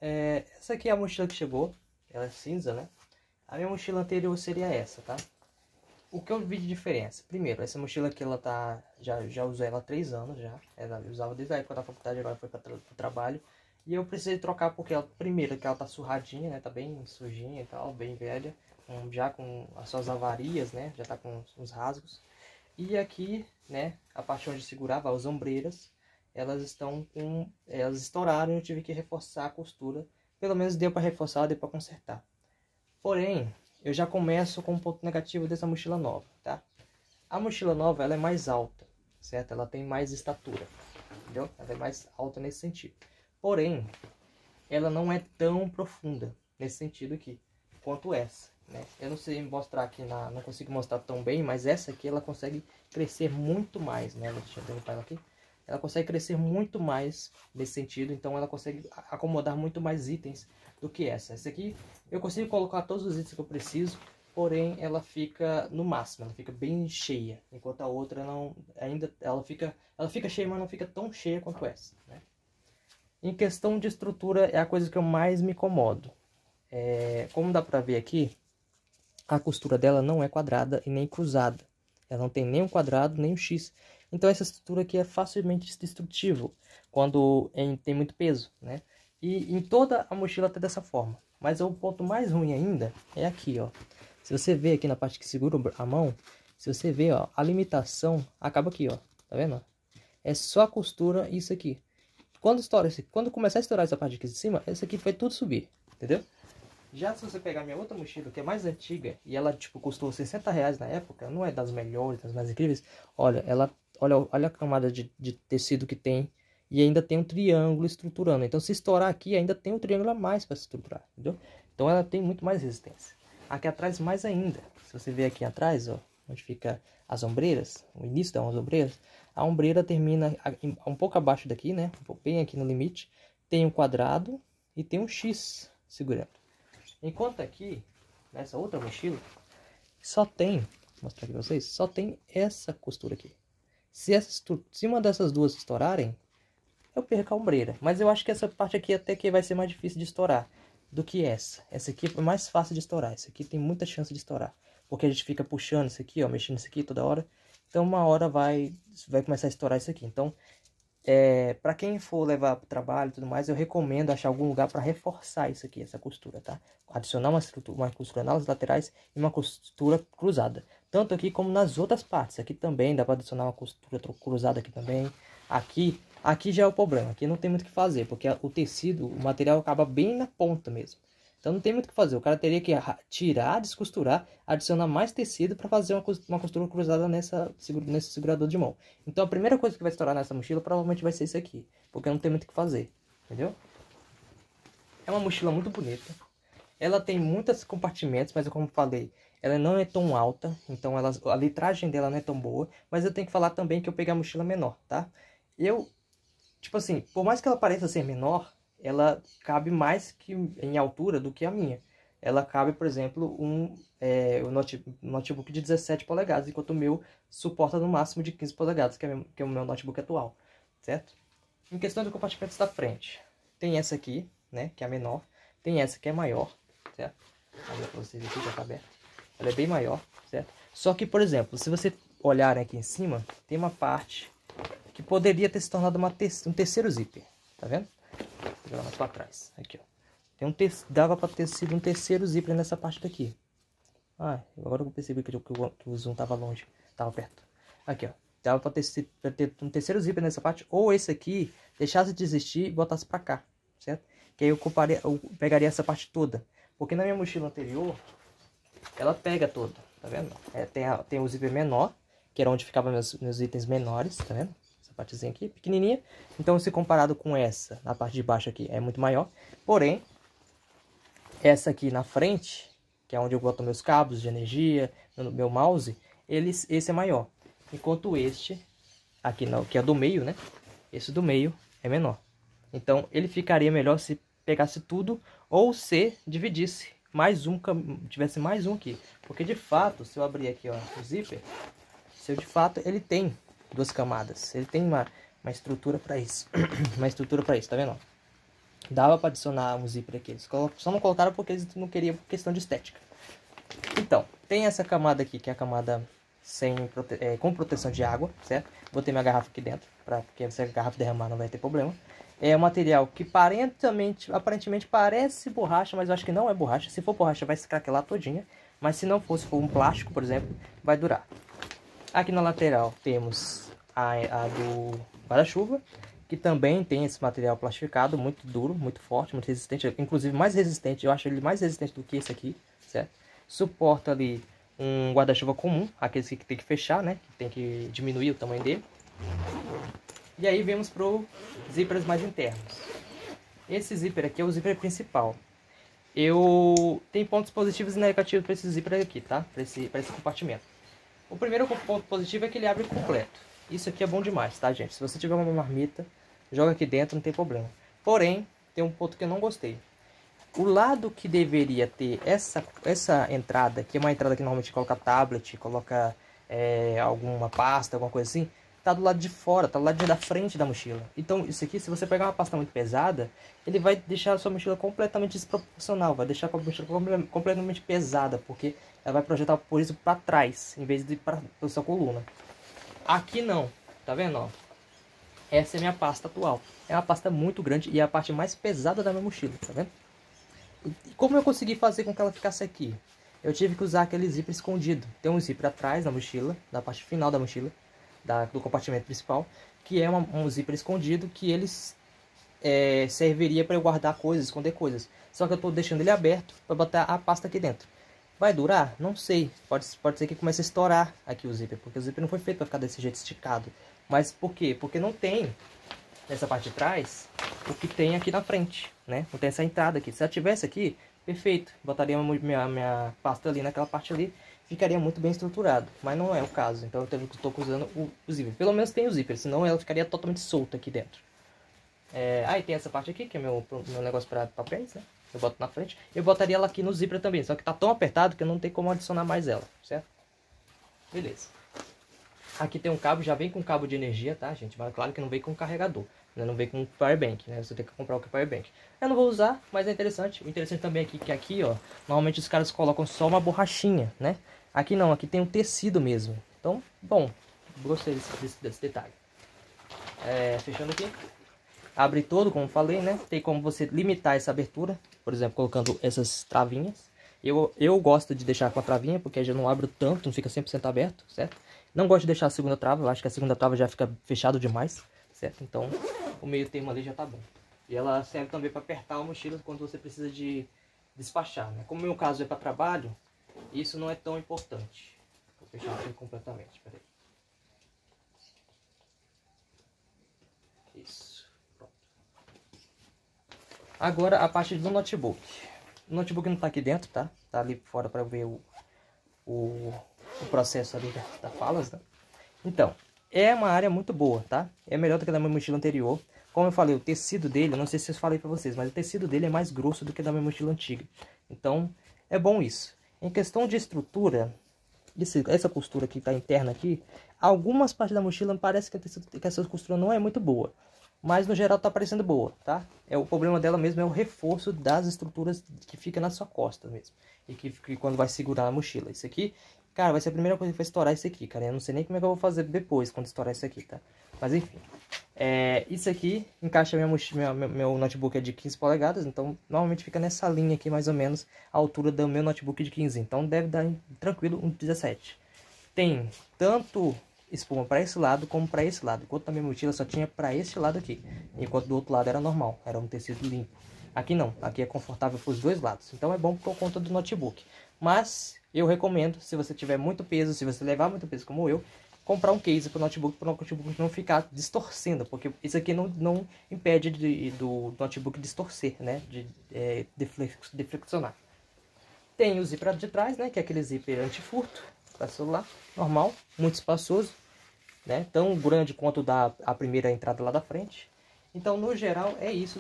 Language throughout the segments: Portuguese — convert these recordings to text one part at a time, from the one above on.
Essa aqui é a mochila que chegou, ela é cinza, né? A minha mochila anterior seria essa, tá? O que eu vi de diferença? Primeiro, essa mochila aqui, ela tá... Já usei ela há 3 anos já. Ela usava desde a época da faculdade, agora foi para o trabalho. E eu precisei trocar porque, ela, primeiro, que ela tá surradinha, né? Tá bem sujinha e tal, bem velha. Já com as suas avarias, né? Já tá com uns rasgos. E aqui, né? A parte onde segurava, as ombreiras, elas estão com... Elas estouraram e eu tive que reforçar a costura. Pelo menos deu para reforçar, deu para consertar. Porém, eu já começo com um ponto negativo dessa mochila nova, tá? A mochila nova, ela é mais alta, certo? Ela tem mais estatura, entendeu? Ela é mais alta nesse sentido. Porém, ela não é tão profunda nesse sentido aqui, quanto essa, né? Eu não sei mostrar aqui, não consigo mostrar tão bem, mas essa aqui, ela consegue crescer muito mais, né? Deixa eu limpar ela aqui. Ela consegue crescer muito mais nesse sentido, então ela consegue acomodar muito mais itens do que essa. Essa aqui eu consigo colocar todos os itens que eu preciso, porém ela fica no máximo, ela fica bem cheia, enquanto a outra não, ela fica cheia, mas não fica tão cheia quanto essa, né? Em questão de estrutura é a coisa que eu mais me incomodo. Como dá pra ver aqui, a costura dela não é quadrada e nem cruzada. Ela não tem nem um quadrado, nem um X. Então essa estrutura aqui é facilmente destrutível quando tem muito peso, né? E em toda a mochila tá dessa forma. Mas o ponto mais ruim ainda é aqui, ó. Se você ver aqui na parte que segura a mão, se você ver, ó, a limitação acaba aqui, ó. Tá vendo? É só a costura e isso aqui. Quando começar a estourar essa parte aqui de cima, essa aqui vai tudo subir, entendeu? Já se você pegar minha outra mochila, que é mais antiga, e ela, tipo, custou R$60 na época, não é das melhores, das mais incríveis. Olha, olha a camada de tecido que tem, e ainda tem um triângulo estruturando. Então, se estourar aqui, ainda tem um triângulo a mais para se estruturar, entendeu? Então, ela tem muito mais resistência. Aqui atrás, mais ainda. Se você ver aqui atrás, ó, onde fica as ombreiras, o início das ombreiras, a ombreira termina um pouco abaixo daqui, né? Bem aqui no limite. Tem um quadrado e tem um X segurando. Enquanto aqui, nessa outra mochila, só tem, vou mostrar aqui pra vocês, só tem essa costura aqui. Se uma dessas duas estourarem, eu perco a ombreira. Mas eu acho que essa parte aqui até que vai ser mais difícil de estourar do que essa. Essa aqui é mais fácil de estourar. Essa aqui tem muita chance de estourar. Porque a gente fica puxando isso aqui, ó, mexendo isso aqui toda hora. Então uma hora vai começar a estourar isso aqui. Então, para quem for levar para o trabalho e tudo mais, eu recomendo achar algum lugar para reforçar isso aqui, essa costura, tá? Adicionar uma costura nas laterais e uma costura cruzada. Tanto aqui como nas outras partes. Aqui também dá para adicionar uma costura cruzada aqui também. Aqui já é o problema. Aqui não tem muito o que fazer, porque o tecido, o material acaba bem na ponta mesmo. Então não tem muito o que fazer. O cara teria que tirar, descosturar, adicionar mais tecido para fazer uma costura cruzada nesse segurador de mão. Então a primeira coisa que vai estourar nessa mochila provavelmente vai ser isso aqui. Porque não tem muito o que fazer. Entendeu? É uma mochila muito bonita. Ela tem muitos compartimentos, mas como eu falei, ela não é tão alta. Então a litragem dela não é tão boa. Mas eu tenho que falar também que eu peguei a mochila menor, tá? Tipo assim, por mais que ela pareça ser menor, ela cabe mais em altura do que a minha. Ela cabe, por exemplo, um notebook de 17 polegadas, enquanto o meu suporta no máximo de 15 polegadas, que é o meu notebook atual, certo? Em questão de compartimentos da frente, tem essa aqui, né, que é a menor, tem essa que é maior, certo? Vou ver pra vocês aqui, já tá aberto. Ela é bem maior, certo? Só que, por exemplo, se você olharem aqui em cima, tem uma parte que poderia ter se tornado um terceiro zíper, tá vendo? Vou jogar mais pra trás, aqui ó. Dava pra ter sido um terceiro zíper nessa parte daqui. Agora eu percebi que o zoom tava longe, tava perto. Aqui ó, dava pra ter um terceiro zíper nessa parte, ou esse aqui deixasse de existir e botasse pra cá, certo? Que aí eu pegaria essa parte toda, porque na minha mochila anterior, ela pega toda, tá vendo? Tem o zíper menor, que era onde ficavam meus itens menores, tá vendo? Partezinha aqui, pequenininha. Então, se comparado com essa, na parte de baixo aqui, é muito maior. Porém, essa aqui na frente, que é onde eu boto meus cabos de energia, meu mouse, esse é maior. Enquanto este, aqui não, que é do meio, né? Esse do meio é menor. Então, ele ficaria melhor se pegasse tudo ou se dividisse tivesse mais um aqui. Porque, de fato, se eu abrir aqui, ó, o zíper, de fato, ele tem 2 camadas. Ele tem uma estrutura para isso. Uma estrutura para isso, tá vendo? Dava para adicionar um zíper aqui. Eles só não colocaram porque eles não queriam por questão de estética. Então, tem essa camada aqui, que é a camada com proteção de água, certo? Botei minha garrafa aqui dentro, porque se a garrafa derramar não vai ter problema. É um material que aparentemente parece borracha, mas eu acho que não é borracha. Se for borracha vai se craquelar todinha, mas se não for um plástico, por exemplo, vai durar. Aqui na lateral temos a do guarda-chuva, que também tem esse material plastificado, muito duro, muito forte, muito resistente, inclusive mais resistente, eu acho ele mais resistente do que esse aqui, certo? Suporta ali um guarda-chuva comum, aqueles que tem que fechar, né? Que tem que diminuir o tamanho dele. E aí vemos para os zíperes mais internos. Esse zíper aqui é o zíper principal. Tem pontos positivos e negativos para esse zíper aqui, tá? Para esse compartimento. O primeiro ponto positivo é que ele abre completo. Isso aqui é bom demais, tá, gente? Se você tiver uma marmita, joga aqui dentro, não tem problema. Porém, tem um ponto que eu não gostei. O lado que deveria ter essa entrada, que é uma entrada que normalmente coloca tablet, coloca alguma pasta, alguma coisa assim, tá do lado de fora, tá do lado da frente da mochila. Então, isso aqui, se você pegar uma pasta muito pesada, ele vai deixar a sua mochila completamente desproporcional, vai deixar a mochila completamente pesada, porque ela vai projetar o peso para trás, em vez de para a sua coluna. Aqui não, tá vendo, ó? Essa é a minha pasta atual. É uma pasta muito grande e é a parte mais pesada da minha mochila, tá vendo? E como eu consegui fazer com que ela ficasse aqui? Eu tive que usar aquele zíper escondido. Tem um zíper atrás na mochila, na parte final da mochila, do compartimento principal, que é um zíper escondido que eles serviria para eu guardar coisas, esconder coisas. Só que eu estou deixando ele aberto para botar a pasta aqui dentro. Vai durar? Não sei. Pode ser que comece a estourar aqui o zíper, porque o zíper não foi feito para ficar desse jeito esticado. Mas por quê? Porque não tem nessa parte de trás o que tem aqui na frente, né? Não tem essa entrada aqui. Se ela tivesse aqui, perfeito. Botaria minha pasta ali naquela parte ali, ficaria muito bem estruturado. Mas não é o caso. Então eu estou usando o zíper. Pelo menos tem o zíper, senão ela ficaria totalmente solta aqui dentro. Aí tem essa parte aqui, que é meu negócio para papéis, né? Eu boto na frente. Eu botaria ela aqui no zíper também, só que tá tão apertado que eu não tenho como adicionar mais ela, certo? Beleza. Aqui tem um cabo, já vem com cabo de energia, tá, gente? Mas claro que não vem com carregador, né? Não vem com power bank, né? Você tem que comprar o power bank. Eu não vou usar, mas é interessante. O interessante também aqui que aqui, ó, normalmente os caras colocam só uma borrachinha, né? Aqui não, aqui tem um tecido mesmo. Então, bom, gostei desse detalhe. Fechando aqui. Abre todo, como falei, né? Tem como você limitar essa abertura, por exemplo, colocando essas travinhas. Eu gosto de deixar com a travinha, porque aí já não abro tanto, não fica 100% aberto, certo? Não gosto de deixar a segunda trava, eu acho que a segunda trava já fica fechado demais, certo? Então, o meio termo ali já tá bom. E ela serve também para apertar a mochila quando você precisa de despachar, né? Como o meu caso é para trabalho, isso não é tão importante. Vou fechar aqui completamente, peraí. Isso. Agora a parte do notebook. O notebook não está aqui dentro, tá? Tá ali fora para ver o processo ali da falas, né? Então, é uma área muito boa, tá? É melhor do que a da minha mochila anterior. Como eu falei, o tecido dele, eu não sei se eu falei para vocês, mas o tecido dele é mais grosso do que da minha mochila antiga. Então, é bom isso. Em questão de estrutura, essa costura que está interna aqui, algumas partes da mochila parece que essa costura não é muito boa. Mas no geral tá parecendo boa, tá? O problema dela mesmo é o reforço das estruturas que fica na sua costa mesmo. E que quando vai segurar a mochila. Isso aqui, cara, vai ser a primeira coisa que vai estourar isso aqui, cara. Eu não sei nem como é que eu vou fazer depois, quando estourar isso aqui, tá? Mas enfim. Isso aqui encaixa meu notebook é de 15 polegadas, então normalmente fica nessa linha aqui mais ou menos a altura do meu notebook de 15. Então deve dar tranquilo um 17. Tem tanto espuma para esse lado como para esse lado, enquanto na minha mochila só tinha para esse lado aqui, enquanto do outro lado era normal, era um tecido limpo. Aqui não, aqui é confortável para os dois lados, então é bom por conta do notebook. Mas eu recomendo, se você tiver muito peso, se você levar muito peso como eu, comprar um case para o notebook não ficar distorcendo, porque isso aqui não impede do notebook distorcer, né, de flexionar. Tem o zíper de trás, né, que é aquele zíper anti-furto para celular, normal, muito espaçoso, né, tão grande quanto a primeira entrada lá da frente. Então, no geral, é isso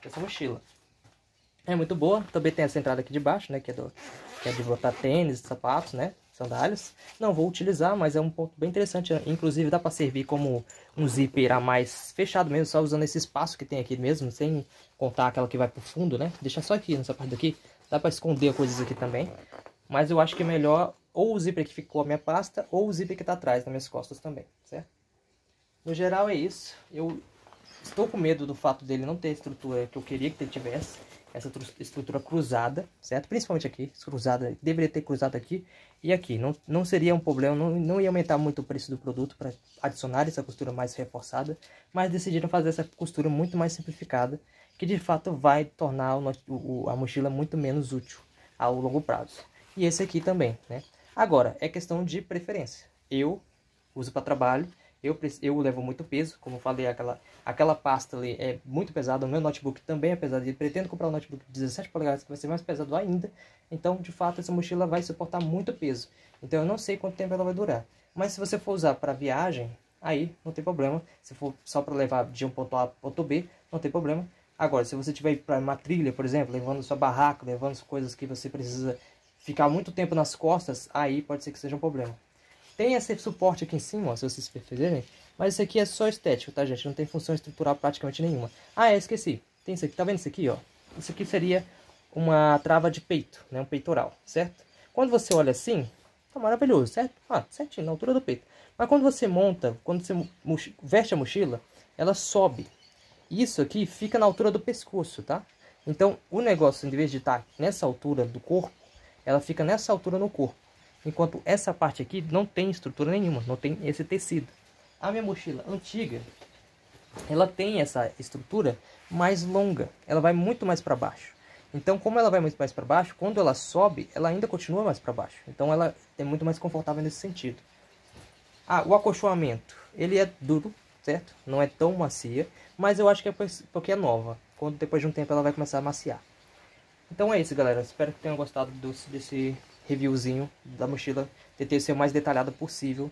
dessa mochila. É muito boa. Também tem essa entrada aqui de baixo, né, que é de botar tênis, sapatos, né. sandálias. Não vou utilizar, mas é um ponto bem interessante. Inclusive dá para servir como um zíper a mais fechado mesmo, só usando esse espaço que tem aqui mesmo, sem contar aquela que vai pro fundo, né? Deixa só aqui, nessa parte daqui. Dá para esconder coisas aqui também. Mas eu acho que é melhor ou o zíper que ficou a minha pasta, ou o zíper que tá atrás nas minhas costas também, certo? No geral é isso. Eu estou com medo do fato dele não ter a estrutura que eu queria que ele tivesse. Essa estrutura cruzada, certo? Principalmente aqui, cruzada, deveria ter cruzado aqui e aqui. Não seria um problema, não ia aumentar muito o preço do produto para adicionar essa costura mais reforçada, mas decidiram fazer essa costura muito mais simplificada, que de fato vai tornar a mochila muito menos útil ao longo prazo. E esse aqui também, né? Agora, é questão de preferência. Eu uso para trabalho. Eu levo muito peso, como eu falei, aquela pasta ali é muito pesada, o meu notebook também é pesado, e pretendo comprar um notebook de 17 polegadas que vai ser mais pesado ainda, então de fato essa mochila vai suportar muito peso, então eu não sei quanto tempo ela vai durar, mas se você for usar para viagem, aí não tem problema, se for só para levar de um ponto A para ponto B, não tem problema. Agora, se você tiver para uma trilha, por exemplo, levando sua barraca, levando coisas que você precisa ficar muito tempo nas costas, aí pode ser que seja um problema. Tem esse suporte aqui em cima, ó, se vocês perceberem, mas isso aqui é só estético, tá, gente? Não tem função estrutural praticamente nenhuma. Ah, esqueci. Tem isso aqui, tá vendo isso aqui, ó? Isso aqui seria uma trava de peito, né? Um peitoral, certo? Quando você olha assim, tá maravilhoso, certo? Ah, certinho, na altura do peito. Mas quando você monta, quando você veste a mochila, ela sobe. Isso aqui fica na altura do pescoço, tá? Então, o negócio, em vez de estar nessa altura do corpo, ela fica nessa altura no corpo. Enquanto essa parte aqui não tem estrutura nenhuma, não tem esse tecido. A minha mochila antiga, ela tem essa estrutura mais longa, ela vai muito mais para baixo. Então, como ela vai muito mais para baixo, quando ela sobe, ela ainda continua mais para baixo. Então, ela é muito mais confortável nesse sentido. Ah, o acolchoamento, ele é duro, certo? Não é tão macia, mas eu acho que é porque é nova. Quando depois de um tempo ela vai começar a maciar. Então é isso, galera. Espero que tenham gostado desse reviewzinho da mochila. Tentei ser o mais detalhado possível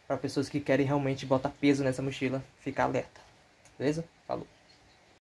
para pessoas que querem realmente botar peso nessa mochila, ficar alerta. Beleza? Falou!